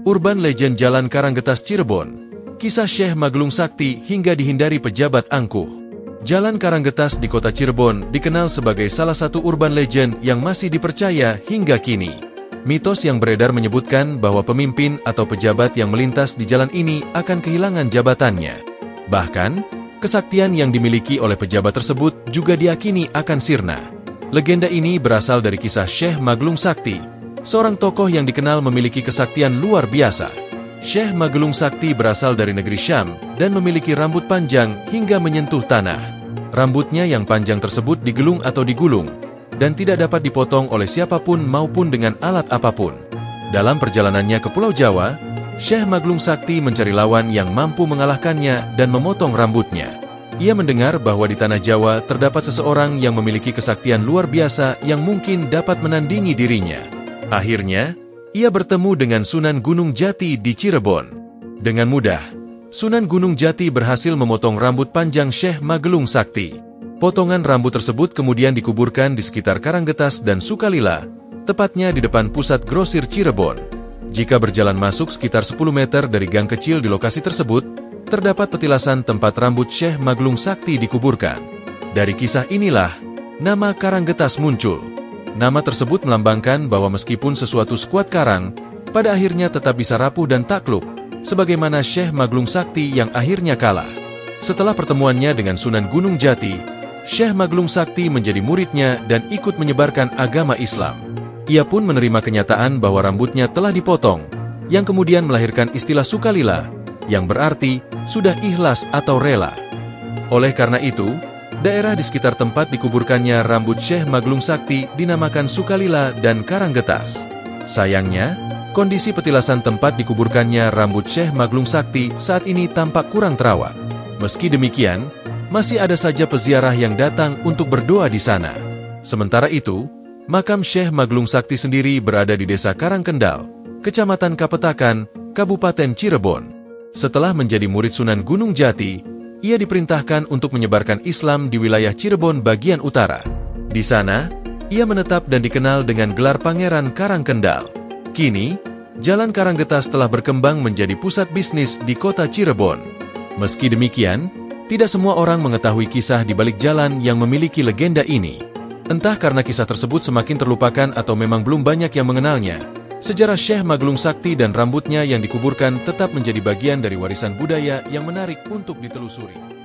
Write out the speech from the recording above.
Urban Legend Jalan Karanggetas Cirebon. Kisah Syekh Maglung Sakti hingga dihindari pejabat angkuh. Jalan Karanggetas di kota Cirebon dikenal sebagai salah satu urban legend yang masih dipercaya hingga kini. Mitos yang beredar menyebutkan bahwa pemimpin atau pejabat yang melintas di jalan ini akan kehilangan jabatannya. Bahkan, kesaktian yang dimiliki oleh pejabat tersebut juga diyakini akan sirna. Legenda ini berasal dari kisah Syekh Maglung Sakti, seorang tokoh yang dikenal memiliki kesaktian luar biasa. Syekh Maglung Sakti berasal dari negeri Syam dan memiliki rambut panjang hingga menyentuh tanah. Rambutnya yang panjang tersebut digelung atau digulung, dan tidak dapat dipotong oleh siapapun maupun dengan alat apapun. Dalam perjalanannya ke Pulau Jawa, Syekh Maglung Sakti mencari lawan yang mampu mengalahkannya dan memotong rambutnya. Ia mendengar bahwa di tanah Jawa terdapat seseorang yang memiliki kesaktian luar biasa yang mungkin dapat menandingi dirinya. Akhirnya, ia bertemu dengan Sunan Gunung Jati di Cirebon. Dengan mudah, Sunan Gunung Jati berhasil memotong rambut panjang Syekh Maglung Sakti. Potongan rambut tersebut kemudian dikuburkan di sekitar Karanggetas dan Sukalila, tepatnya di depan pusat grosir Cirebon. Jika berjalan masuk sekitar 10 meter dari gang kecil di lokasi tersebut, terdapat petilasan tempat rambut Syekh Maglung Sakti dikuburkan. Dari kisah inilah, nama Karanggetas muncul. Nama tersebut melambangkan bahwa meskipun sesuatu sekuat karang, pada akhirnya tetap bisa rapuh dan takluk, sebagaimana Syekh Maglung Sakti yang akhirnya kalah. Setelah pertemuannya dengan Sunan Gunung Jati, Syekh Maglung Sakti menjadi muridnya dan ikut menyebarkan agama Islam. Ia pun menerima kenyataan bahwa rambutnya telah dipotong, yang kemudian melahirkan istilah Sukalila, yang berarti sudah ikhlas atau rela. Oleh karena itu, daerah di sekitar tempat dikuburkannya rambut Syekh Maglung Sakti dinamakan Sukalila dan Karanggetas. Sayangnya, kondisi petilasan tempat dikuburkannya rambut Syekh Maglung Sakti saat ini tampak kurang terawat. Meski demikian, masih ada saja peziarah yang datang untuk berdoa di sana. Sementara itu, makam Syekh Maglung Sakti sendiri berada di Desa Karangkendal, Kecamatan Kapetakan, Kabupaten Cirebon. Setelah menjadi murid Sunan Gunung Jati, ia diperintahkan untuk menyebarkan Islam di wilayah Cirebon bagian utara. Di sana, ia menetap dan dikenal dengan gelar Pangeran Karangkendal. Kini, Jalan Karanggetas telah berkembang menjadi pusat bisnis di kota Cirebon. Meski demikian, tidak semua orang mengetahui kisah di balik jalan yang memiliki legenda ini. Entah karena kisah tersebut semakin terlupakan atau memang belum banyak yang mengenalnya, sejarah Syekh Maglung Sakti dan rambutnya yang dikuburkan tetap menjadi bagian dari warisan budaya yang menarik untuk ditelusuri.